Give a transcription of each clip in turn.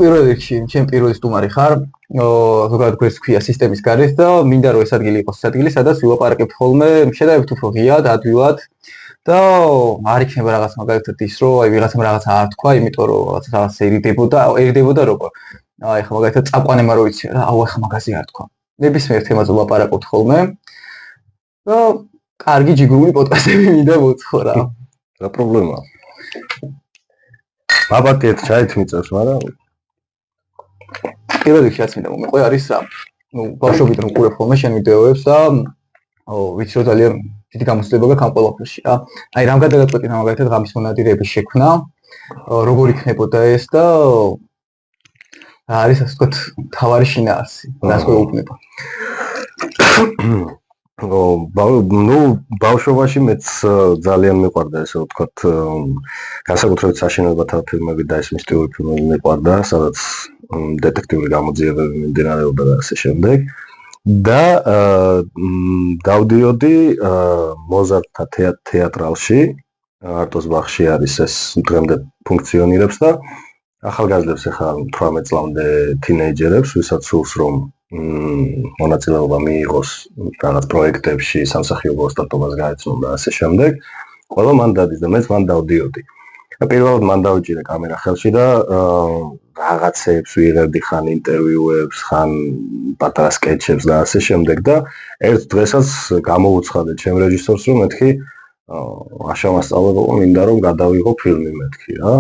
პირველ რიგში, ჩემ პირველი სტუმარი ხარ, ზოგადად გვერდს ქვია სისტემის გარეთ და მინდა რომ ეს ადგილი იყოს ადგილი, სადაც ვილაპარაკებთ ხოლმე შედარებით უფრო ღიად, ადვილად და არ იქნება რაღაც მაგალითად ის, რომ აი ვიღაცამ რაღაცა არ თქვა, იმიტომ რომ რაღაც ერიდებოდა როგორ. აი ხა მაგალითად წაყვანემა რო იცი რა, აუ ხა მაგაზე არ თქვა. ნებისმიერ თემაზე ვლაპარაკობთ ხოლმე. და კარგი ჯიგრული პოდკასტები მინდა მოცხო რა. რა პრობლემაა? აბატეთ ჩაით მიწევს, მაგრამ პირველ რიგში რაც მინდა მომეყვე არის რა. ბავშვობით რომ ვყურებ ხოლმე შენ ვიდეოებს და ვიცი რომ ძალიან დიდი გამოცდილება გაქვს ამ ყველაფერში რა. აი რამ გადაგაწყვეტინა მაგალითად ღამის მონადირეების შექმნა, როგორ იქნებოდა ეს და რა არის ასე ვთქვათ თავარი შინაარსი, რას გვეუბნება. ბავშვობაში მეც ძალიან მიყვარდა ესე ვთქვათ განსაკუთრებით საშინელებათა ფილმები და ეს მისტიური ფილმები მიყვარდა, სადაც დეტექტიური გამოძიებები მიმდინარეობდა და ასე შემდეგ. და დავდიოდი მოზარდთა თეატრალში, არტოს ბაღში არის ეს დღემდე ფუნქციონირებს და ახალგაზრდებს ახლა 18 წლამდე თინეიჯერებს, ვისაც სურს რომ მონაწილეობა მიიღოს რაღაც პროექტებში, სამსახიობო სტატუას გაეცნონ და ასე შემდეგ. ყველა მან დადის და მეც მან დავდიოდი. პირველად მან დავიჭირე კამერა ხელში და რაღაცებს ვიღებდი ხან ინტერვიუებს, ხან პატარა სკეჩებს და ასე შემდეგ და ერთ დღესაც გამოუცხადე ჩემ რეჟისორს რომ მეთქი აშა მასწავლებელო მინდა რომ გადავიღო ფილმი მეთქი რა.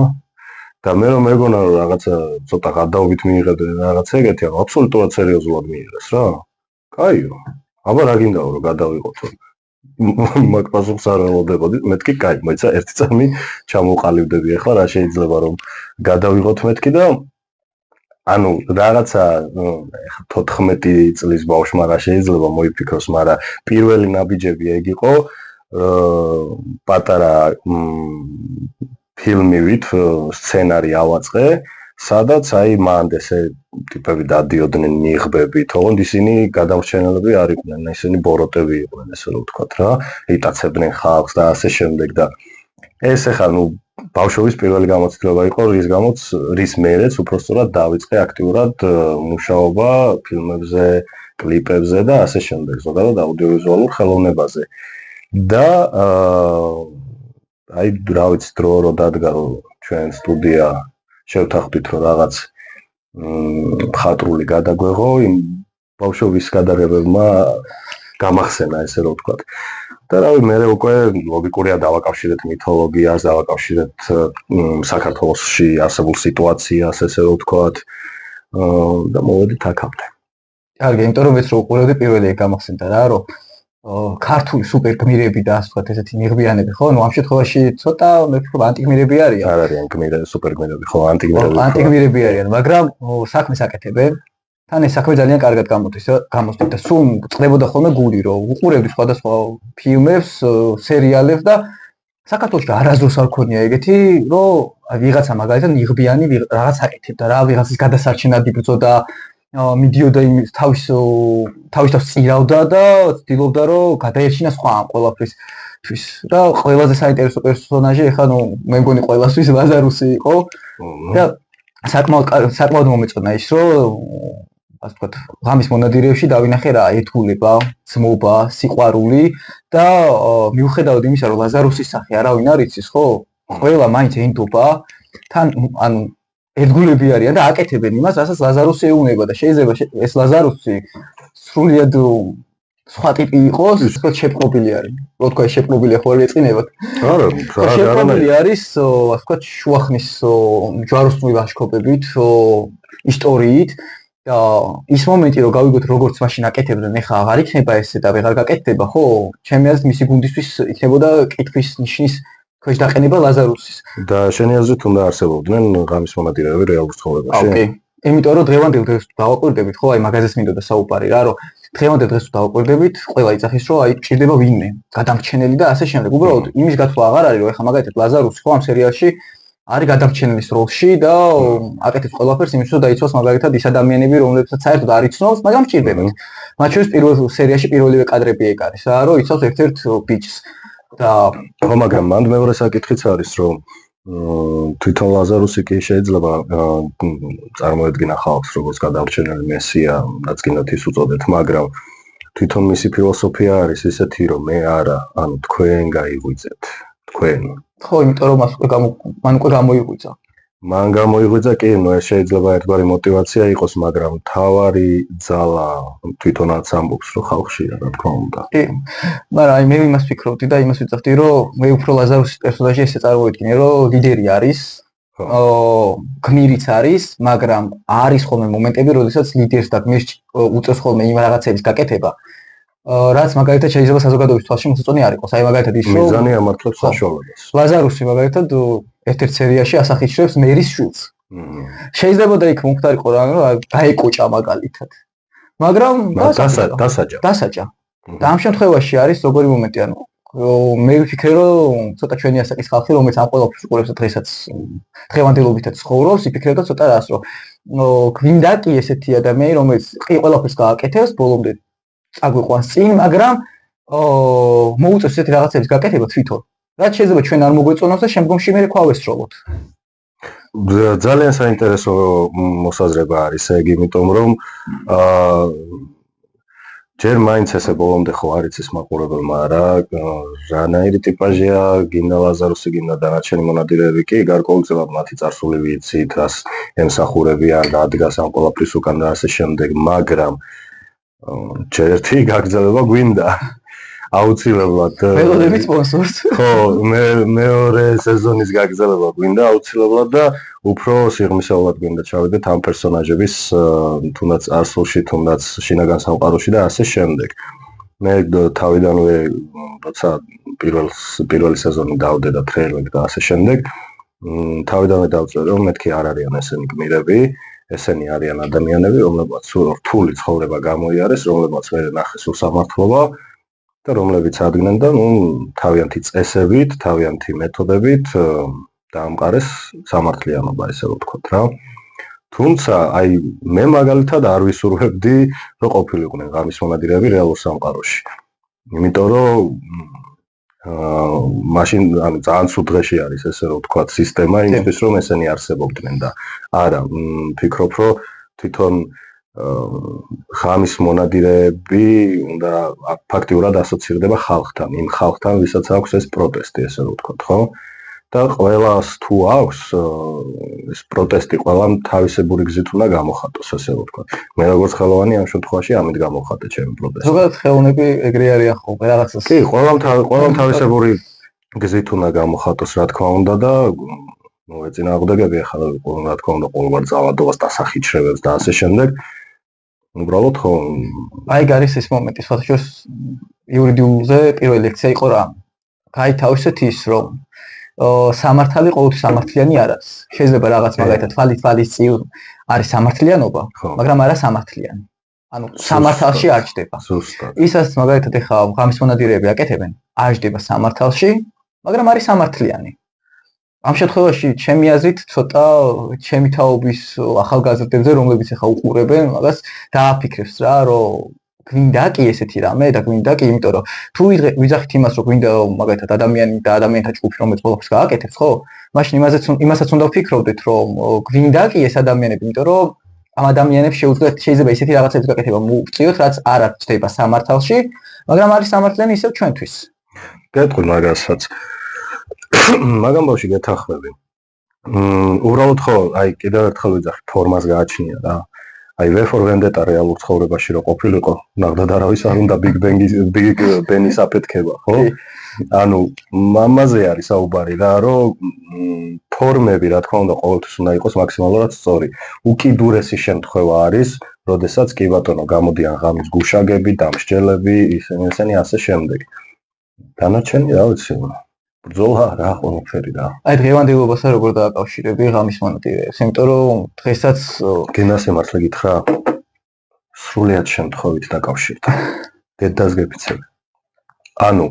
და მე რომ მეგონა რომ რაღაცა ცოტა გადაობით მიიღებდი რაღაცა ეგეთი, აბსოლუტურად სერიოზულად მიიღეს რა. კაიო. აბა რა გინდაო რომ გადავიღოთ. მაგ პასუხს არ ველოდებოდი, მეთქი კაი, მოიცა ერთი წამი ჩამოყალიბდები ახლა რა შეიძლება რომ გადავიღოთ მეთქი და ანუ რაღაცა 14 წლის ბავშვმა რა შეიძლება მოიფიქროს, მაგრამ პირველი ნაბიჯები ეგ იყო პატარა ფილმივით სცენარი ავაწყე, სადაც აი მანდ ესე ტიპები დადიოდნენ ნიღბებით, ოღონდ ისინი გადამრჩენელები არ იყვნენ, ისინი ბოროტები იყვნენ, ესე რომ ვთქვათ რა, იტაცებდნენ ხალხს და ასე შემდეგ და ეს ახლა ნუ ბავშვობის პირველი გამოცდილება იყო, რის მერეც უბრალოდ დავიწყე აქტიურად მუშაობა ფილმებზე, კლიპებზე და ასე შემდეგ, ზოგადად აუდიოვიზუალურ ხელოვნებაზე. და აი რა ვიცი დრო რო დადგა რომ ჩვენ სტუდია შევთანხმდით რომ რაღაც მხატვრული გადაგვეღო იმ ბავშვობის გადაღებებმა გამახსენა ესე რომ ვთქვათ. და რავი მე უკვე ლოგიკურია დავაკავშირეთ მითოლოგიას, დავაკავშირეთ საქართველოში არსებულ სიტუაციას ესე რომ ვთქვათ და მოვედით აქამდე. კარგი, იმიტომ რომ მეც რო უყურებდი პირველი ეგ გამახსენდა რა რომ ქართული სუპერ გმირები და ასე ვთქვათ ესეთი ნიღბიანები ხო? ნუ ამ შემთხვევაში ცოტა მე ვფიქრობ ანტიგმირები არიან. არ არიან გმირები, სუპერ გმირები ხო, ანტიგმირები არიან, მაგრამ საქმეს აკეთებენ. თან ეს საქმე ძალიან კარგად გამოდის და სულ წდებოდა ხოლმე გული რომ უყურებდი სხვადასხვა ფილმებს, სერიალებს და საქართველოში არასდროს არ ქონია ეგეთი, რომ ვიღაცა მაგალითად ნიღბიანი რაღაც აკეთებდა რა, ვიღაცის გადასარჩენად იბრძოდა, მიდიოდა თავის წირავდა და ცდილობდა რომ გადაერჩინა სხვა ამ ყველაფრისთვის. და ყველაზე საინტერესო პერსონაჟი ახლა ნუ მე მგონი ყველასთვის ლაზარუსი იყო და საკმაოდ მომეწონა ის რომ ასე ვთქვათ, ღამის მონადირეებში დავინახე რა ეთქულება, ძმობა, სიყვარული და მიუხედავად იმისა, რომ ლაზარუსის სახე არავინ არ იცის, ხო? ყველა მაინც ენდობა, თან ანუ ერთგულები არიან და აკეთებენ იმას, რასაც ლაზარუსი ეუნება და შეიძლება ეს ლაზარუსი სრულიად სხვა ტიპი იყოს, თქო შეპყრობილი არის. რო თქვა შეპყრობილია ხო არ ეწინებათ? არა, შეპყრობილი არის, ასე ვთქვათ, შუახნის ჯვაროსნული ლაშქრობებით, ისტორიით და ის მომენტი რომ გავიგოთ როგორც მაშინ აკეთებდნენ, ეხლა აღარ იქნება ესე და ვეღარ გაკეთდება, ხო? ჩემი აზრით მისი გუნდისთვის იქნებოდა კითხვის ნიშნის ქვეშ დაყენება ლაზარუსის. და შენი აზრით უნდა არსებობდნენ ღამის მონადირეები რეალურ ცხოვრებაში? ოკეი. იმიტომ რომ დღევანდელ დღეს დავაკვირდებით, ხო, აი მაგაზეც მინდოდა საუბარი რა, რომ დღევანდელ დღეს დავაკვირდებით, ყველა იცახის რომ აი ჭირდება ვინმე, გადამრჩენელი და ასე შემდეგ. უბრალოდ იმის გათვლა აღარ არის, რომ ეხლა მაგალითად ლაზარუსი ხო ამ სერიალში არის გადამრჩენელის როლში და აკეთებს ყველაფერს იმისთვის, რომ დაიცვას მაგალითად ის ადამიანები, რომლებსაც საერთოდ არ იცნობს, მაგრამ ჭირდებათ. მათ შორის პირველ სერიაში პირველივე კადრები ეგ არის რა, რომ იცავს ერთ-ერთ ბიჭს და ხო, მაგრამ მანდ მეორე საკითხიც არის, რომ თვითონ ლაზარუსი კი შეიძლება წარმოედგინა ხალხს როგორც გადარჩენილი მესია, რაც კიდევ ის უწოდეთ, მაგრამ თვითონ მისი ფილოსოფია არის ისეთი, რომ მე არა, ანუ თქვენ გაიღვიძეთ, თქვენ. ხო, იმიტომ რომ მან უკვე გამოიღვიძა. მან გამოიღვიძა კი, ნუ ეს შეიძლება ერთგვარი мотиваცია იყოს, მაგრამ თავარი ძალა თვითონაც ამბობს, რომ ხალხშია, რა თქმა უნდა. კი. მაგრამ აი მე იმას ვფიქრობდი და იმას ვიწევდი, რომ მე უფრო ლაზარუსის პერსონაჟი ესე წარმოვიდგინე, რომ ლიდერი არის, გმირიც არის, მაგრამ არის ხოლმე მომენტები, როდესაც ლიდერს და გმირს უწევს ხოლმე იმ რაღაცების გაკეთება, რაც მაგალითად შეიძლება საზოგადოების თვალში მოსაწონი არ იყოს. აი მაგალითად ის რომ მიზანი ამართლებს საშუალებას. ლაზარუსი მაგალითად ერთ-ერთ სერიაში ასახიჩრებს მერის შვილს. შეიძლება და იქ მომხდარიყო რა, რომ გაეკოჭა მაგალითად. მაგრამ დასაჯა. და ამ შემთხვევაში არის როგორი მომენტი, ანუ მე ვფიქრე, რომ ცოტა ჩვენი ასაკის ხალხი, რომელიც ამ ყველაფერს უყურებს და დღესაც დღევანდელობითაც ცხოვრობს, იფიქრებდა ცოტა რას, რომ გვინდა კი ესეთი ადამიანი, რომელიც ყველაფერს გააკეთებს, ბოლომდე წაგვიყვანს წინ, მაგრამ მოუწევს ესეთი რაღაცების გაკეთება თვითონ. რაც შეიძლება ჩვენ არ მოგვეწონოს და შემდგომში მე ქვავესროლოთ. ძალიან საინტერესო მოსაზრება არის ეგ, იმიტომ რომ ჯერ მაინც ესე ბოლომდე ხო არ იცის მაყურებელმა რა, რანაირი ტიპაჟია, გინდა ლაზარუსი, გინდა დანარჩენი მონადირეები კი, გარკვეულწილად მათი წარსული ვიცით, რას ემსახურებიან, რა დგას ამ ყველაფრის უკან და ასე შემდეგ, მაგრამ ჯერ ერთი გაგრძელება გვინდა. აუცილებლად მელოდები სპონსორს. ხო, მეორე სეზონის გაგრძელება გვინდა აუცილებლად და უფრო სიღრმისეულად გვინდა ჩავიდეთ ამ პერსონაჟების თუნდაც წარსულში, თუნდაც შინაგან სამყაროში და ასე შემდეგ. მე თავიდანვე როცა პირველი სეზონი დავდე და ტრეილერი და ასე შემდეგ, თავიდანვე დავწერე, რომ მეთქი არ არიან ესენი გმირები, ესენი არიან ადამიანები, რომლებმაც რთული ცხოვრება გამოიარეს, რომლებმაც მე ნახეს უსამართლობა და რომლებიც ადგნენ და თავიანთი წესებით, თავიანთი მეთოდებით დაამყარეს სამართლიანობა, ესე ვთქვათ რა. თუმცა, აი მე მაგალითად არ ვისურვებდი, რომ ყოფილიყვნენ ღამის მონადირეები რეალურ სამყაროში. იმიტომ რომ მაშინ ანუ ძალიან ცუდ დღეში არის ესე ვთქვათ სისტემა იმისთვის, რომ ესენი არსებობდნენ და არა, ვფიქრობ, რომ თვითონ ღამის მონადირეები უნდა ფაქტიურად ასოცირდება ხალხთან, იმ ხალხთან, ვისაც აქვს ეს პროტესტი, ესე ვთქვათ, ხო? და ყველას თუ აქვს ეს პროტესტი, ყველამ თავისებური გზით უნდა გამოხატოს, ასე ვთქვათ. მე როგორც ხელოვანი ამ შემთხვევაში ამით გამოვხატე ჩემი პროტესტი. ზოგადად ხელოვნები ეგრე არიან ხოლმე რაღაცას. კი, ყველამ თავისებური გზით უნდა გამოხატოს, რა თქმა უნდა და ეწინააღმდეგები ახლა რა თქმა უნდა ყოველგვარ ძალადობას დასახიჩრებებს და ასე შემდეგ. უბრალოდ ხო აი არის ეს მომენტი, სხვათაშორის იურიდიულზე პირველი ლექცია იყო რა. გაითავისეთ ის, რომ სამართალი ყოველთვის სამართლიანი არ არის. შეიძლება რაღაც მაგალითად თვალის წინ არის სამართლიანობა, მაგრამ არა სამართლიანი. ანუ სამართალში არ ჯდება. ისაც მაგალითად ეხა ღამის მონადირეები აკეთებენ, არ ჯდება სამართალში, მაგრამ არის სამართლიანი. ამ შემთხვევაში ჩემი აზრით ცოტა ჩემი თაობის ახალგაზრდებზე, რომლებიც ეხა უყურებენ, მაგას დააფიქრებს რა, რომ გვინდა კი ესეთი რამე და გვინდა კი, იმიტომ რომ თუ ვიძახით იმას, რომ გვინდა მაგალითად ადამიანი და ადამიანთა ჯგუფი, რომელიც ყველაფერს გააკეთებს, ხო? მაშინ იმასაც უნდა ვფიქრობდეთ, რომ გვინდა კი ეს ადამიანები, იმიტომ რომ ამ ადამიანებს შეიძლება ისეთი რაღაცების გაკეთება მოუწიოთ, რაც არ ჩდება სამართალში, მაგრამ არის სამართლიანი ისევ ჩვენთვის. გეტყვი მაგასაც. მაგამ ბავში გეთანხმები. უბრალოდ ხო, აი კიდევ ერთხელ ვიძახი, ფორმას გააჩნია რა. აი V for Vendetta რეალურ ცხოვრებაში რო ყოფილიყო, ნახდათ არავის არ უნდა Big Ben-ის აფეთქება, ხო? ანუ ამაზე არის საუბარი რა, რომ ფორმები, რა თქმა უნდა, ყოველთვის უნდა იყოს მაქსიმალურად სწორი. უკიდურესი შემთხვევა არის, როდესაც კი ბატონო გამოდიან ღამის გუშაგები, დამსჯელები, ისინი ასე შემდეგ. დანარჩენი რა ვიცი, ბრძოლა რა ყველაფერი რა. აი დღევანდელობასთან როგორ დააკავშირები ღამის მონადირეებს, იმიტომ რომ დღესაც გენას ემართლა გითხრა, სრულიად შემთხვევით დაკავშირდა. დედას გეფიცები. ანუ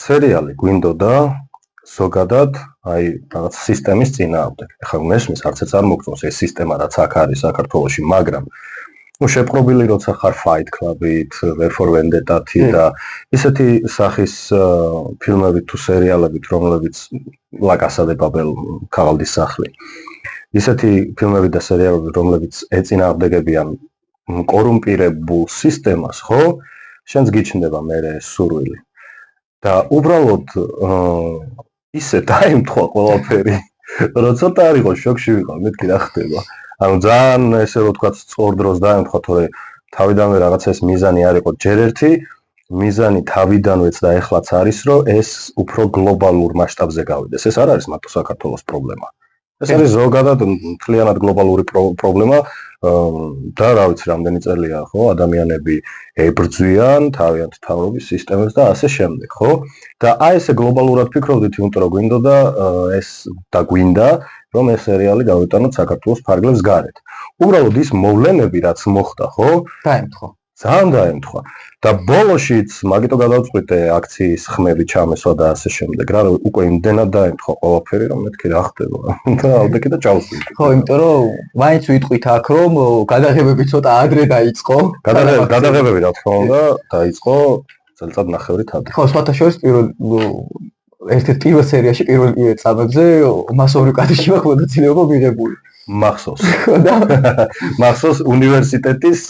სერიალი გვინდოდა ზოგადად აი რაღაც სისტემის წინააღმდეგ. ეხლა მესმის არც ერთ არ მოგწონს ეს სისტემა, რაც აქ არის საქართველოში, მაგრამ ну შეპყრობილი როცა ხარ Fight Club-ით, V for Vendetta-ით და ისეთი სახის ფილმებით თუ სერიალებით, რომლებიც La Casa de Papel ქაღალდის სახლი. ისეთი ფილმები და სერიალები, რომლებიც ეწინააღმდეგებიან კორუმპირებულ სისტემას, ხო? შენს გიჩნდება მე ეს სურვილი. და უბრალოდ ისე დაემთხვა ყველაფერი, რომ ცოტა არ იყო შოკში ვიყავ, მეთქი რა ხდება. ანუ ძალიან ესე რომ თქვა სწორ დროს დაემთხვა, თორე თავიდანვე რაღაცა ეს მიზანი არ იყო ჯერ ერთი, მიზანი თავიდანვეც და ეხლაც არის, რომ ეს უფრო გლობალურ მასშტაბზე გავიდეს. ეს არ არის მარტო საქართველოს პრობლემა. ეს არის ზოგადად მთლიანად გლობალური პრობლემა და რა ვიცი, რამდენი წელია, ხო, ადამიანები ებრძვიან თავიანთ თავრობის სისტემებს და ასე შემდეგ, ხო? და აი ესე გლობალურად ფიქრობდით, იმიტომ რომ გვინდოდა ეს და გვინდა, რომ ეს სერიალი გავიტანოთ საქართველოს ფარგლებს გარეთ. უბრალოდ ის მოვლენები, რაც მოხდა, ხო? დაემთხვა. ძალიან დაემთხვა. და ბოლოშიც მაგიტო გადავწყვიტე აქციის ხმები ჩამესვა და ასე შემდეგ, რა რომ უკვე იმდენად დაემთხვა ყველაფერი, რომ მეთქი რა ხდება. და ალბეკი და ჩავსვით. ხო, იმიტომ რომ მაინც ვიტყვით აქ, რომ გადაღებები ცოტა ადრე დაიწყო. გადაღებები რა თქმა უნდა დაიწყო წელიწად ნახევრით ადრე. ხო, სხვათა შორის ერთ-ერთ პირველ სერიაში პირველ წამებზე მასოვრი კადრში მაქვს მონაწილეობა მიღებული. მახსოვს. მახსოვს უნივერსიტეტის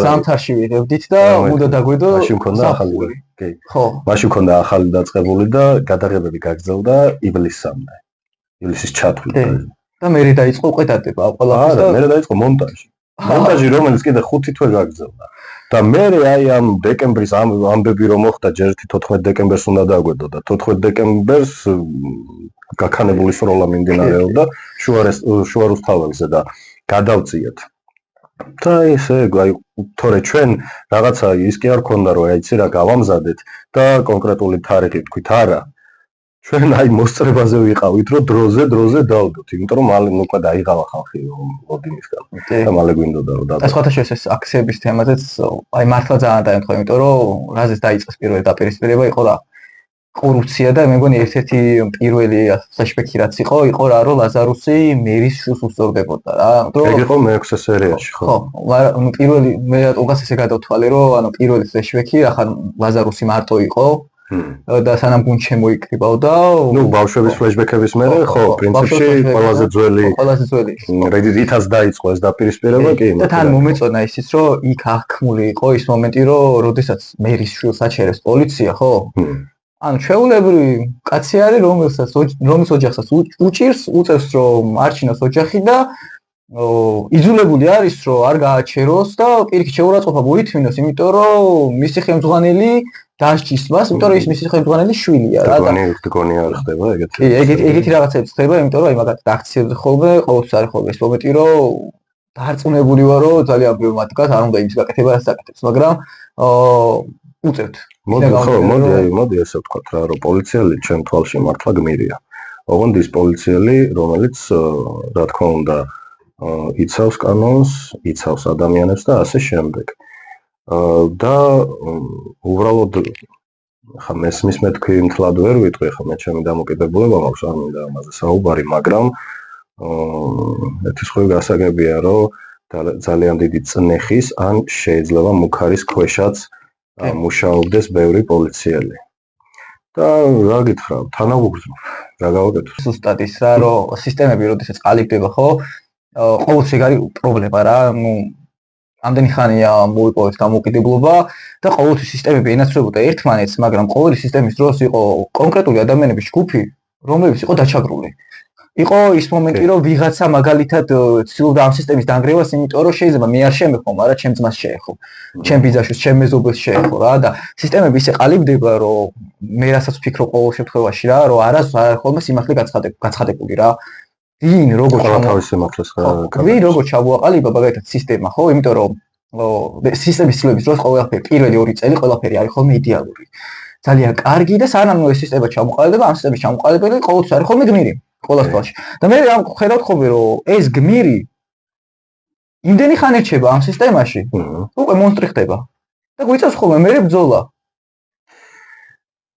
ზამთარში ვიღებდით და უნდა დაგვედო მაშინ მქონდა ახალი. კი. ხო. მაშინ მქონდა ახალი დაწყებული და გადაღებები გაგრძელდა ივლისამდე. ივლისის ჩათვლით. და მე დაიწყო უკვე დადება ყველაფერს და მე დაიწყო მონტაჟი. მონტაჟი რომელიც კიდე 5 თვე გაგრძელდა. და მე აი ამ დეკემბრის ამბები რომ მოხდა ჯერ 14 დეკემბერს უნდა დაგვედო და 14 დეკემბერს გაქანებული სროლა მიმდინარეობდა შუა რუსთაველზე და გადავწიეთ. და ესე აი თორე ჩვენ რაღაცა ის კი არ ქონდა რომ აი იცი რა გავამზადეთ და კონკრეტული თარიღი თქვით არა. ჩვენ აი მოსწრებაზე ვიყავით რომ დროზე დავდოთ, იმიტომ რომ მალე უკვე დაიღავა ხალხი ოდინისგან და მალე გვინდოდა რომ და სხვათა შორის ეს აქციების თემაზეც აი მართლა ძალიან დაემთხვა, იმიტომ რომ რაზეც დაიწყეს პირველი დაპირისპირება იყო რა კორუფცია და მე მგონი ერთ-ერთი პირველი ფლეშბექი რაც იყო რა რომ ლაზარუსი მერის შულს უსწორდებოდა რა. ეგ იყო მე-6 სერიაში ხო. ხო, პირველი მე რატომაც ესე გადავთვალე რომ ანუ პირველი ფლეშბექი ახლა ლაზარუსი მარტო იყო და სანამ გუნდ შემოიკრიბავდა. ნუ ბავშვების ფლეშბექების მერე ხო, პრინციპში ყველაზე ძველი რითაც დაიწყო ეს დაპირისპირება კი. და თან მომეწონა ისიც რომ იქ აღქმული იყო ის მომენტი რომ როდესაც მერის შვილს აჩერებს პოლიცია, ხო? ანუ ჩვეულებრივი კაცი არის რომლის ოჯახსაც უჭირს, უწევს რომ არჩინოს ოჯახი და იძულებული არის რომ არ გააჩეროს და პირიქით შეურაცხყოფა მოითმინოს, იმიტომ რომ მისი ხელმძღვანელი დასჯის მას, იმიტომ რომ ის მისი ხელმძღვანელი შვილია რა და გონი არ ხდება ეგეთი. კი, ეგეთი რაღაცები ხდება, იმიტომ რომ აი მაგათ აქციებზე ხოლმე ყოველთვის არის ხოლმე ეს მომენტი რომ დარწმუნებული ვარ რომ ძალიან ბევრი მათგან არ უნდა იმის გაკეთება რაც აკეთებს, მაგრამ უწევთ. მოდი ესე ვთქვათ რა რომ პოლიციელი ჩემ თვალში მართლა გმირია. ოღონდ ის პოლიციელი რომელიც რა თქმა უნდა იცავს კანონს, იცავს ადამიანებს და ასე შემდეგ. და უბრალოდ ხა მესმის მეთქვი მთლად ვერ ვიტყვი, ხა მე ჩემი დამოკიდებულება მაქვს, არ მინდა ამაზე საუბარი, მაგრამ ერთი სხვაი გასაგებია, რომ ძალიან დიდი წნეხის ან შეიძლება მუქარის ქვეშაც მუშაობდეს ბევრი პოლიციელი. და რა გითხრა, თანაუგრძნო, რა გავაკეთო? ზუსტად ის რა, რომ სისტემები როდესაც ყალიბდება, ხო? ყოველთვის არის პრობლემა რა, ნუ ამდენი ხანია მოიპოვეთ დამოუკიდებლობა და ყოველთვის სისტემები ენაცვლებოდა ერთმანეთს, მაგრამ ყოველი სისტემის დროს იყო კონკრეტული ადამიანების ჯგუფი, რომლებიც იყო დაჩაგრული. იყო ის მომენტი, რომ ვიღაცა მაგალითად ცდილობდა ამ სისტემის დანგრევას, იმიტომ რომ შეიძლება მე არ შემეხო, მაგრამ ჩემ ძმას შეეხო, ჩემ ბიძაშვილს, ჩემ მეზობელს შეეხო რა და სისტემები ისე ყალიბდება, რომ მე რასაც ვფიქრობ ყოველ შემთხვევაში რა, რომ არასდროს არ არის ხოლმე სიმართლე გაცხადებული რა. ვინ როგორ ჩამოაყალიბა მაგალითად სისტემა, ხო? იმიტომ რომ სისტემის ცვლილების დროს ყველაფერი პირველი 2 წელი ყველაფერი არის ხოლმე იდეალური. ძალიან კარგი და სანამ ეს სისტემა ჩამოყალიბდება, ამ სისტემის ჩამოყალიბებელი ყოველთვის არის ხოლმე გმირი. ყოველს თვალში. და მე ამ ხედავთ ხოლმე რომ ეს გმირი იმდენი ხანი რჩება ამ სისტემაში, უკვე მონსტრი ხდება. და გვიწევს ხოლმე მე ბრძოლა.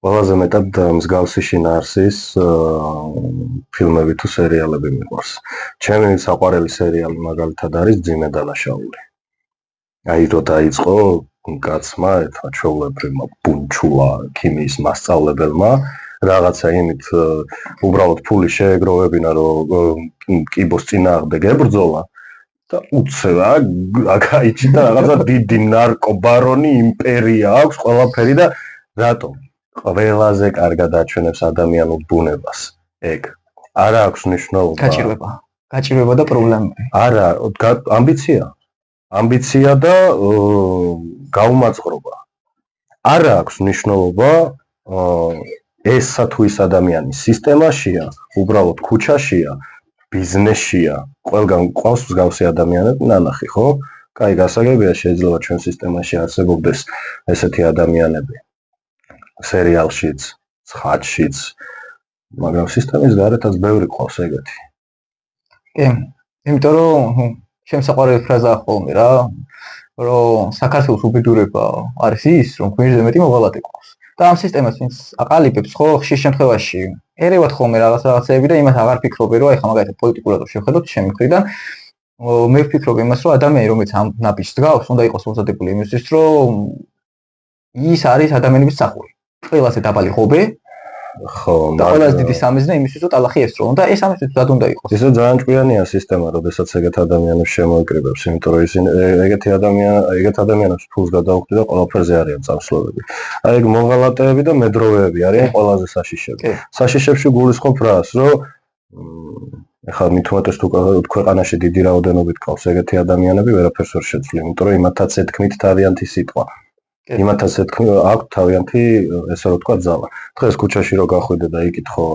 ყველაზე მეტად მსგავსი შინაარსის ფილმები თუ სერიალები მიყვარს. ჩემი საყვარელი სერიალი მაგალითად არის ძიმე დანაშაული. აი რო დაიწყო კაცმა ერთმა ჩვეულებრივმა ბუნჩულა ქიმიის მასწავლებელმა რაღაცა იმით უბრალოდ ფული შეეგროვებინა რომ კიბოს წინააღმდეგ ებრძოლა და უცელა აქაიჩი და რაღაცა დიდი ნარკობარონი იმპერია აქვს ყველაფერი და რატომ ყველაზე კარგად აჩვენებს ადამიანურ ბუნებას ეგ არა აქვს მნიშვნელობა გაჭირვება და პრობლემები არა ამბიცია და გაუმაწყრობა არა აქვს მნიშვნელობა ესა თუ ის ადამიანი სისტემაშია უბრალოდ ქუჩაშია ბიზნესშია ყველგან ყავს მსგავსი ადამიანები ნანახი ხო კაი გასაგებია შეიძლება ჩვენ სისტემაში არსებობდეს ესეთი ადამიანები სერიალშიც, ცხადშიც, მაგრამ სისტემის გარეთაც ბევრი ყავს ეგეთი. კი, იმიტომ რომ შემსაყვარელი ფრაზაა ხოლმე რა, რომ საქართველოს უბედურება არის ის, რომ გვერდზე მეტი მოღალატე ყავს. და ამ სისტემას ვინც აყალიბებს, ხო, ხშირ შემთხვევაში ერევათ ხოლმე რაღაცეები და იმას აღარ ფიქრობენ, რომ აი ხა მაგალითად პოლიტიკურად შევხედოთ ჩემი მხრიდან, მე ვფიქრობ იმას, რომ ადამიანი, რომელიც ამ ნაბიჯს დგავს, უნდა იყოს მომზადებული იმისთვის, რომ ის არის ადამიანების სახური. ყველაზე დაბალი ღობე ხო და ყველაზე დიდი სამიზნე იმისთვის რომ ტალახი ესწრო და ეს ამისთვის დად უნდა იყოს ისე ძალიან ჭკვიანია სისტემა როდესაც ეგეთ ადამიანებს შემოიკრიბებს იმიტომ რომ ისინი ეგეთ ადამიანებს ფულს გადაუხდი და ყველაფერზე არიან წამსვლელები აი ეგ მოღალატეები და მედროვეები არიან ყველაზე საშიშებში გულისხმობ რას რომ ეხლა მithumetes თუ ქვეყანაში დიდი რაოდენობით ყავს ეგეთი ადამიანები ვერაფერს ვერ შეცვლიან იმიტომ რომ იმათაც ეთქმით თავიანთი სიტყვა იმათაც აქვს თავიანთი ესე რომ თქვა ძალა. დღეს ქუჩაში რო გახვიდე და იკითხო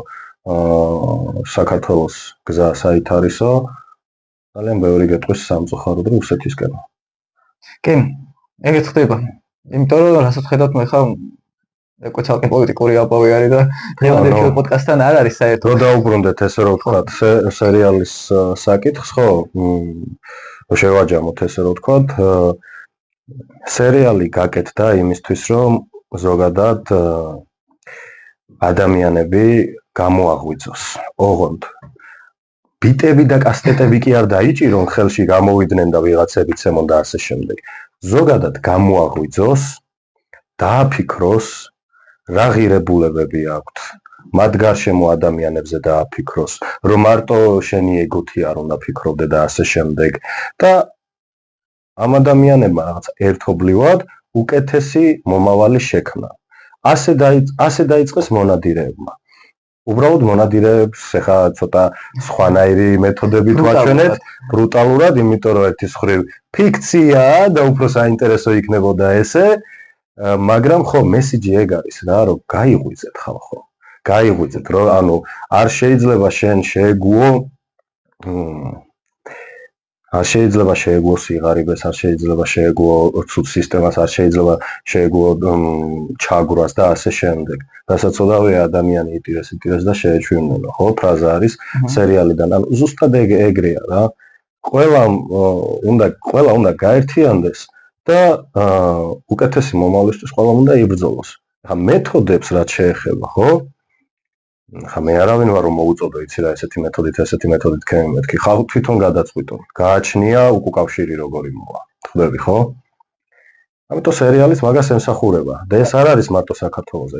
საქართველოს გზა საით არისო, ძალიან ბევრი გეტყვის სამწუხაროდ რომ რუსეთისკენ. კი, ეგეც ხდება. იმიტომ რომ რასაც ხედავთ მე ხა ეკო ცალკე პოლიტიკური აბავი არის და დღევანდელ პოდკასტთან არ არის საერთოდ. რო დაუბრუნდეთ ესე რომ თქვა სერიალის საკითხს, ხო? შევაჯამოთ ესე რომ თქვა სერიალი გაკეთდა იმისთვის რომ ზოგადად ადამიანები გამოაღვიძოს. ოღონდ ბიტები და კასტეტები კი არ დაიჭირონ ხელში გამოვიდნენ და ვიღაცებიც ემონ და ასე შემდეგ. ზოგადად გამოაღვიძოს, დააფიქროს რა ღირებულებები აქვთ. მათ გარშემო ადამიანებზე დააფიქროს, რომ მარტო შენი ეგოთი არ უნდა ფიქრობდე და ასე შემდეგ და ამ ადამიანებმა რაღაც ერთობლივად უკეთესი მომავალი შექმნა. ასე დაიწყეს მონადირეებმა. უბრალოდ მონადირეებს ახლა ცოტა სხვანაირი მეთოდებით ვაჩვენეთ, ბრუტალურად, იმიტომ რომ ერთის მხრივ ფიქციაა და უფრო საინტერესო იქნებოდა ესე, მაგრამ ხო მესიჯი ეგ არის რა, რომ გაიღვიძეთ ხალხო. გაიღვიძეთ, რომ ანუ არ შეიძლება შენ შეეგუო არ შეიძლება შეეგუო სიღარიბეს, არ შეიძლება შეეგუო ცუდ სისტემას, არ შეიძლება შეეგუო ჩაგვრას და ასე შემდეგ. დასაცოდავია ადამიანი იტირეს და შეეჩვიმნენო, ხო? ფრაზა არის სერიალიდან. ანუ ზუსტად ეგრეა რა. ყველა უნდა გაერთიანდეს და უკეთესი მომავლისთვის ყველამ უნდა იბრძოლოს. ახლა მეთოდებს რაც შეეხება, ხო? ხა მე არავინ ვარ რომ მოუწოდო იცი რა ესეთი მეთოდით ქემი მეთქი ხალხ თვითონ გადაწყვიტონ გააჩნია უკავშირი როგორი მოვა ხდები ხო ამიტომ სერიალის მაგას ემსახურება და ეს არ არის მარტო საქართველოზე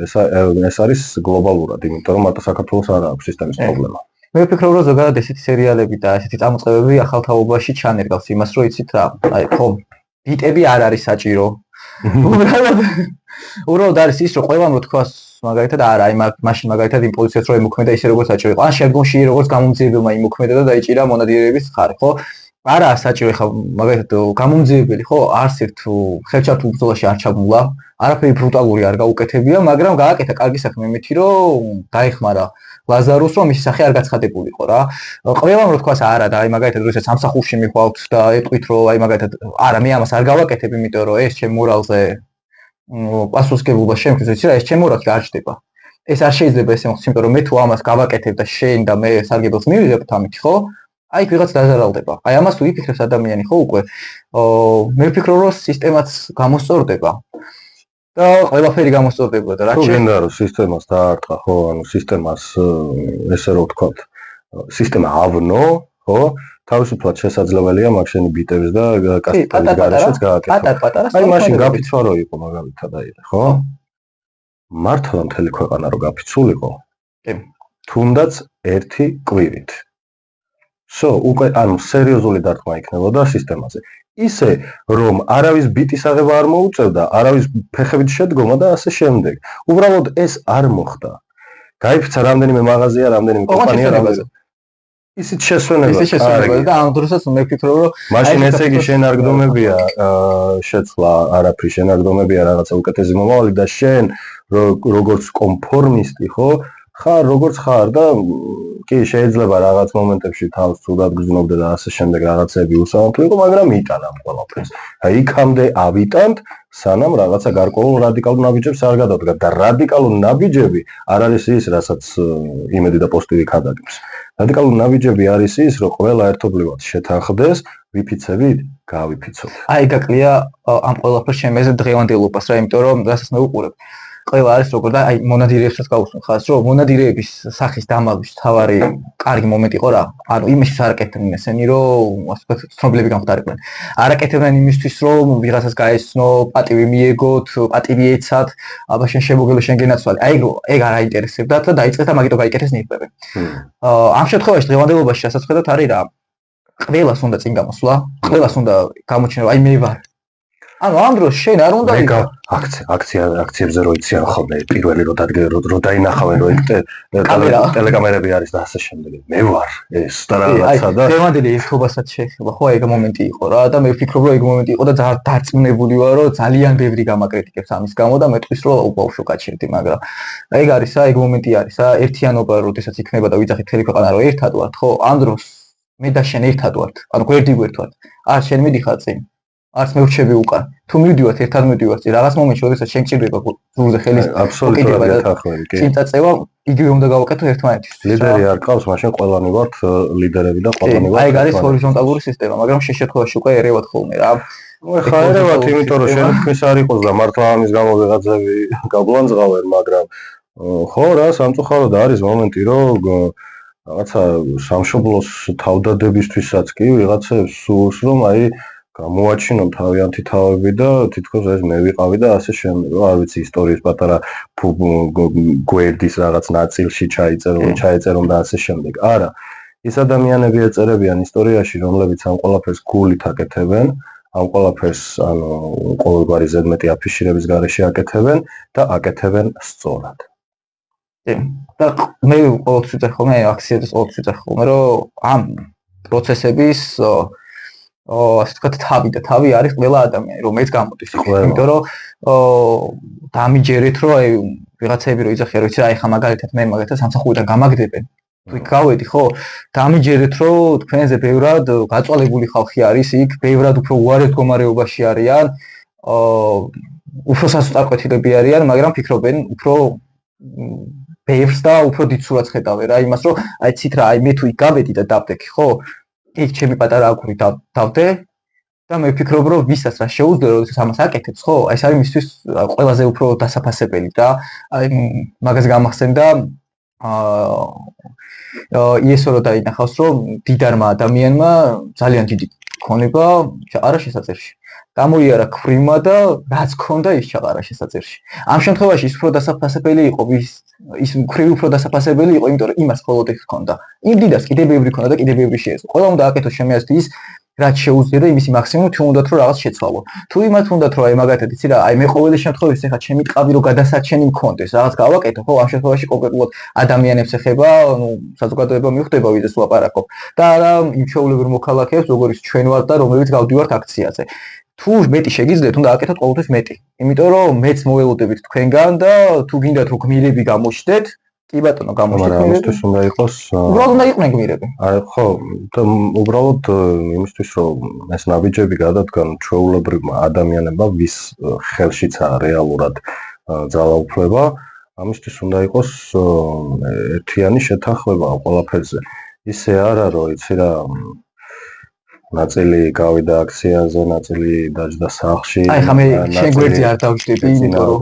ეს არის გლობალურად იმიტომ რომ მარტო საქართველოს არ აქვს სისტემის პრობლემა მე ვფიქრობ რომ ზოგადად ესეთი სერიალები და ესეთი წამოწყებები ახალ თაობაში ჩანერგავს იმას რომ იცით რა აი ხო ბიტები არ არის საჭირო უბრალოდ არის ის რომ ყველამ რო თქვას მაგალითად არა აი მაშინ მაგალითად იმ პოზიციას რომ იმოქმედა ისე როგორც საჭირო იყო ან შემდგომში როგორც გამომძიებელმა იმოქმედა და დაიჭირა მონადირეების ხარი ხო არა საჭირო ხა მაგალითად გამომძიებელი ხო არც ერთ ხელჩართულ ბრძოლაში არ ჩაბმულა არაფერი ბრუტალური არ გაუკეთებია მაგრამ გააკეთა კარგი საქმე იმითი რომ დაეხმარა ლაზარუს რომ მისი სახე არ გაცხადებულიყო რა ყველამ რო თქვას არა და აი მაგალითად როდესაც სამსახურში მიყავთ და ეტყვით რომ აი მაგალითად არა მე ამას არ გავაკეთებ იმიტომ რომ ეს ჩემ მორალზე პასუხისგებლობა შემქმნის იცი რა ეს ჩემ მორალში არ ჩდება ეს არ შეიძლება ესე მოხდეს იმიტომ რომ მე თუ ამას გავაკეთებ და შენ და მე სარგებელს მივიღებთ ამით ხო აი ვიღაც დაზარალდება აი ამას თუ იფიქრებს ადამიანი ხო უკვე მე ვფიქრობ რომ სისტემაც გამოსწორდება და ყველაფერი გამოსწორდებოდა რა თუ გინდა რომ სისტემას დაარტყა ხო ანუ სისტემას ესე რომ ვთქვათ სისტემა ავნო ხო თავისუფლად შესაძლებელია მაგ შენი ბიტებს და კასეტების გარშეც გააკეთო პატარ-პატარა აი მაშინ გაფიცვა რო იყო მაგალითად აიღე ხო მართლა მთელი ქვეყანა რო გაფიცულიყო კი თუნდაც ერთი კვირით უკვე ანუ სერიოზული დარტყმა იქნებოდა სისტემაზე ისე რომ არავის ბიტის აღება არ მოუწევდა არავის ფეხებით შედგომა და ასე შემდეგ უბრალოდ ეს არ მოხდა გაიფცა რამდენიმე მაღაზია რამდენიმე კომპანია რამდენიმე ისიც შესვენებაა და ამ დროსაც მე ვფიქრობ რომ მაშინ ესე იგი შენარგდომებია შეცვლა არაფრის შენარგდომებია რაღაცა უკეთესი მომავალი და შენ როგორც კონფორმისტი ხო ხარ როგორც ხარ და კი შეიძლება რაღაც მომენტებში თავს თუდად გზნობდე და ასე შემდეგ რაღაცები უსამართლო იყო მაგრამ იტან ამ ყველაფერს აი იქამდე ავიტანთ სანამ რაღაცა გარკვეულ რადიკალურ ნაბიჯებს არ გადავდგა და რადიკალური ნაბიჯები არ არის ის რასაც იმედი და პოზიტივი ქადაგებს რადიკალური ნაბიჯები არის ის რომ ყველა ერთობლივად შეთანხმდეს ვიფიცებით გავიფიცოთ აი გაკლია ამ ყველაფერს შემეზე დღევანდელობას რა იმიტომ რომ რასაც მე ვუყურებ ყველა არის როგორ და აი მონადირეებსაც გავუსმენ ხას რომ მონადირეების სახის დამალვის თავარი კარგი მომენტი იყო რა ანუ იმისთვის არაკეთებდნენ ესენი რომ ასე ვთქვათ ცნობილები გამხდარიყვნენ არაკეთებდნენ იმისთვის რომ ვიღაცას გაეცნო პატივი მიეგოთ პატივი ეცათ აბა შენ შემოგელო შენ გენაცვალე აი ეგ არ აინტერესებდათ და დაიწყეთ და მაგითო გაიკეთეს ნიღბები ამ შემთხვევაში დღევანდელობაში რასაც ხედავთ არის რა ყველას უნდა წინ გამოსვლა ყველას უნდა გამოჩნდება აი მე ვარ ანუ ამ დროს შენ არ უნდა იქ აქციებზე რო იციან ხოლმე პირველი რო დაინახავენ რო იქ ტელეკამერები არის და ასე შემდეგ მე ვარ ეს და რაღაცა და დღევანდელი ერთობასაც შეეხება ხო ეგ მომენტი იყო რა და მე ვფიქრობ რომ ეგ მომენტი იყო და ძალიან დარწმუნებული ვარ რომ ძალიან ბევრი გამაკრიტიკებს ამის გამო და მეტყვის რომ უბრალოდ გაჩერდი მაგრამ ეგ არის რა ეგ მომენტი არის რა ერთიანობა როდესაც იქნება და ვიძახით მთელი ქვეყანა რომ ერთად ვართ ხო ამ დროს მე და შენ ერთად ვართ ანუ გვერდ არ შენ მიდიხარ წინ არც მე ვრჩები უკან თუ მივდივართ ერთად მივდივართ რაღაც მომენტში როდესაც შენ გჭირდება ზურზე ხელის აბსოლუტურად ეთანხმები კი წინწაწევა იგივე უნდა გავაკეთო ერთმანეთისთვის ლიდერი არ ყავს მაშინ ყველანი ვართ ლიდერები და ყველანი ვართ აი ეგ არის ჰორიზონტალური სისტემა მაგრამ შენ შემთხვევაში უკვე ერევად ხოლმე რა ხა ერევად იმიტომ რომ შენ თქვენს არ იყოს და მართლა ამის გამო ვიღაცები გაბლანძღავენ მაგრამ ხო რა სამწუხაროდ არის მომენტი რომ რაღაცა სამშობლოს თავდადებისთვისაც კი ვიღაცებს სურს რომ აი გამოაჩინონ თავიანთი თავები და თითქოს ეს მე ვიყავი და ასე შემდეგ. არ ვიცი ისტორიის პატარა გვერდის რაღაც ნაწილში ჩაეწერონ და ასე შემდეგ. არა, ის ადამიანები ეწერებიან ისტორიაში, რომლებიც ამ ყველაფერს გულით აკეთებენ, ამ ყველაფერს ანუ ყოველგვარი ზედმეტი აფიშირების გარეშე აკეთებენ და აკეთებენ სწორად. და მე ყოველთვის ვიწერ ხოლმე აქციებს ყოველთვის ვიწერ ხოლმე, რომ ამ პროცესების ასე ვთქვათ თავი არის ყველა ადამიანი, რომელიც გამოდის. იმიტომ რომ დამიჯერეთ, რომ აი ვიღაცები რო იძახიან, რომ იცი რა, ეხა მაგალითად მე მაგალითად სამსახურიდან გამაგდებენ. თუ გავედი, ხო? დამიჯერეთ, რომ თქვენზე ბევრად გაწვალებული ხალხი არის იქ, ბევრად უფრო უარეს მდგომარეობაში არიან, უფრო სასწაკვეთილები არიან, მაგრამ ფიქრობენ უფრო ბევრს და უფრო დიდ სურათს ხედავენ რა, იმას რომ აი ცით რა, აი მე თუ იქ გავედი და დავდექი, ხო? იქ ჩემი პატარა აკვრი დავდე და მე ვფიქრობ რომ ვისაც რა შეუძლია როდესაც ამას აკეთებს ხო აი ეს არის მისთვის ყველაზე უფრო დასაფასებელი და აი მაგას გამახსენდა იესო რო დაინახავს რომ დიდარმა ადამიანმა ძალიან დიდი ქონება ჩაყარა შესაძერში გამოიარა ქვრივმა და რაც ქონდა ის ჩაყარა შესაძერში ამ შემთხვევაში ის უფრო დასაფასებელი იყო ის ქვრივი უფრო დასაფასებელი იყო იმიტომ რომ იმას მხოლოდ ეს ქონდა იმ დიდას კიდე ბევრი ქონდა და კიდე ბევრი შეეძლო ყველა უნდა აკეთოს ჩემი აზრით ის რაც შეუძლია და იმისი მაქსიმუმი თუ უნდათ რომ რაღაც შეცვალო თუ იმათ უნდათ რომ აი მაგათად იცი რა აი მე ყოველი შემთხვევაში ეხა ჩემი ტყავი რომ გადასარჩენი მქონდეს რაღაც გავაკეთო ხო ამ შემთხვევაში კონკრეტულად ადამიანებს ეხება ნუ საზოგადოება მიხვდება ვიზეს ლაპარაკობ და არა იმ ჩვეულებრივ მოქალაქეებს როგორიც ჩვენ ვართ და რომლებიც გავდივართ აქციაზე თუ მეტი შეგიძლიათ უნდა აკეთოთ ყოველთვის მეტი იმიტომ რომ მეც მოველოდებით თქვენგან და თუ გინდათ რომ გმირები გამოჩნდეთ კი ბატონო გამოჩნდეთ ამისთვის უნდა იყოს უბრალოდ უნდა იყვნენ გმირები აი ხო და უბრალოდ იმისთვის რომ ეს ნაბიჯები გადადგან ჩვეულებრივმა ადამიანებმა ვის ხელშიცაა რეალურად ძალაუფლება ამისთვის უნდა იყოს ერთიანი შეთანხმება ყველაფერზე ისე არა რომ იცი რა ნაწილი გავიდა აქციაზე, ნაწილი დაჯდა სახლში. აი ხა მე შენ გვერდზე არ დავჯდები, იმიტომ რომ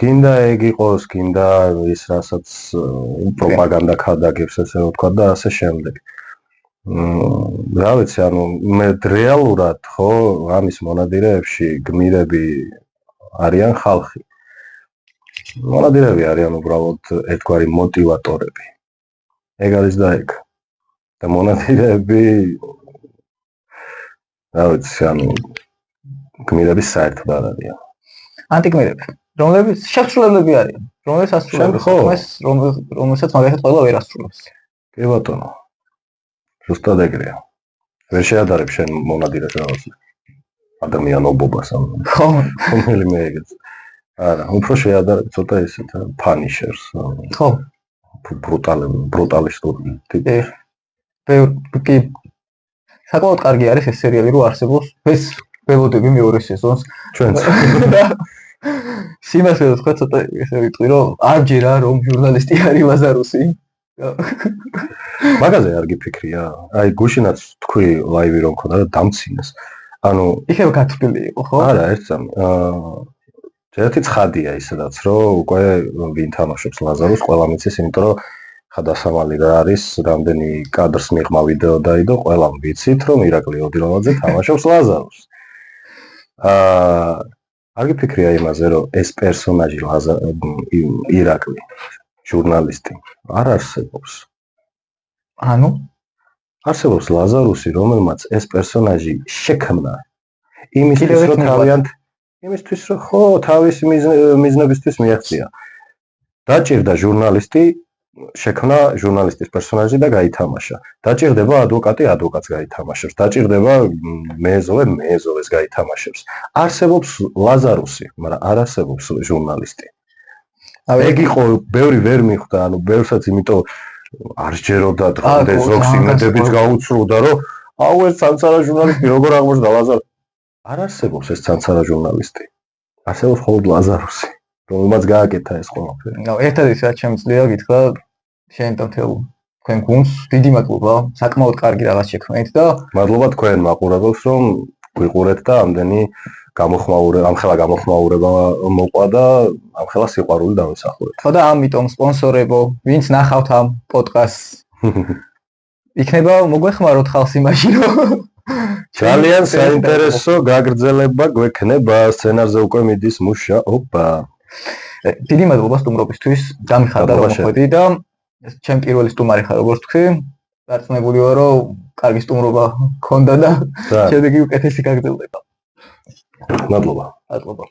გინდა ეგ იყოს, გინდა ის რასაც პროპაგანდა ქადაგებს, ესე ვთქვა და ასე შემდეგ. რა ვიცი, ანუ მე რეალურად ხო ამის მონადირეებში გმირები არიან ხალხი. მონადირეები არიან უბრალოდ ერთგვარი მოტივატორები. ეგ არის და ეგ. და მონადირეები რა ვიცი, ანუ გმირების საერთოდ არ არიან. ანტიგმირები, რომლებიც შესრულებლები არიან, რომლებიც ასრულებენ ხმას, რომელსაც მაგალითად ყველა ვერ ასრულებს. კი ბატონო. ზუსტად ეგრეა. ვერ შეადარებ შენ მონადირეს რაღაც ადამიანობობას ამ. ხო, რომელიმე ეგეც. არა, უფრო შეადარებ ცოტა ისეთ ფანიშერს. ხო. ბრუტალისტური ტიპი. კი საკმაოდ კარგი არის ეს სერიალი, რომ არსებობს. ეს ველოდები მეორე სეზონს. ჩვენც. სიმართლე ვთქვა, ცოტა ესე ვიტყვი, რომ არჯერა რომ ჟურნალისტი არის ლაზარუსი. მაგაზე არ გიფიქრია? აი გუშინაც თქვი ლაივი რომ ქონდა და დამცინეს. ანუ იქნებ გათვლილი იყო, ხო? არა, ერთ წამი. ერთი ცხადია ისედაც, რომ უკვე ვინ თამაშობს ლაზარუსს, ყველა მიცის, იმიტომ რომ ხადასამალი რა არის, რამდენი კადრს მიღმა ვიდეო დაიდო, ყველამ ვიცით, რომ ირაკლი ოდირონაძე თამაშობს ლაზარუსს. არ გიფიქრია იმაზე, რომ ეს პერსონაჟი ირაკლი, ჟურნალისტი, არ არსებობს. ანუ არსებობს ლაზარუსი, რომელმაც ეს პერსონაჟი შექმნა იმისთვის, რომ თავიანთ იმისთვის, რომ ხო, თავისი მიზნებისთვის მიაღწია. დაჭირდა ჟურნალისტი, შექმნა ჟურნალისტის პერსონაჟი და გაითამაშა. დაჭირდება ადვოკატი, ადვოკატს გაითამაშებს. დაჭირდება მეზოვეს გაითამაშებს. არსებობს ლაზარუსი, მაგრამ არ არსებობს ჟურნალისტი. ეგ იყო, ბევრი ვერ მიხვდა, ანუ ბევრსაც იმიტომ არ სჯეროდა დღემდე ზოგს იმედებით გაუცრუდა, რომ აუ ეს ცანცარა ჟურნალისტი როგორ აღმოჩნდა ლაზარუსი. არ არსებობს ეს ცანცარა ჟურნალისტი. არსებობს მხოლოდ ლაზარუსი, რომელმაც გააკეთა ეს ყველაფერი. ერთად ის რაც შემიძლია გითხრა შენ და მთელ თქვენ გუნდს დიდი მადლობა, საკმაოდ კარგი რაღაც შექმნით და მადლობა თქვენ მაყურებელს, რომ გვიყურეთ და ამდენი ამხელა გამოხმაურება მოყვა და ამხელა სიყვარული დავისახურეთ. ხო და ამიტომ სპონსორებო, ვინც ნახავთ ამ პოდკასტს იქნება მოგვეხმაროთ ხალხს იმაში, რომ ძალიან საინტერესო გაგრძელება გვექნება, სცენარზე უკვე მიდის მუშაობა. დიდი მადლობა სტუმრობისთვის, გამიხარდა რომ მოხვედი და ჩემ პირველი სტუმარი ხარ, როგორც თქვი. დარწმუნებული ვარ, რომ კარგი სტუმრობა გქონდა და შედეგი უკეთესი გაგრძელდება. მადლობა. მადლობა.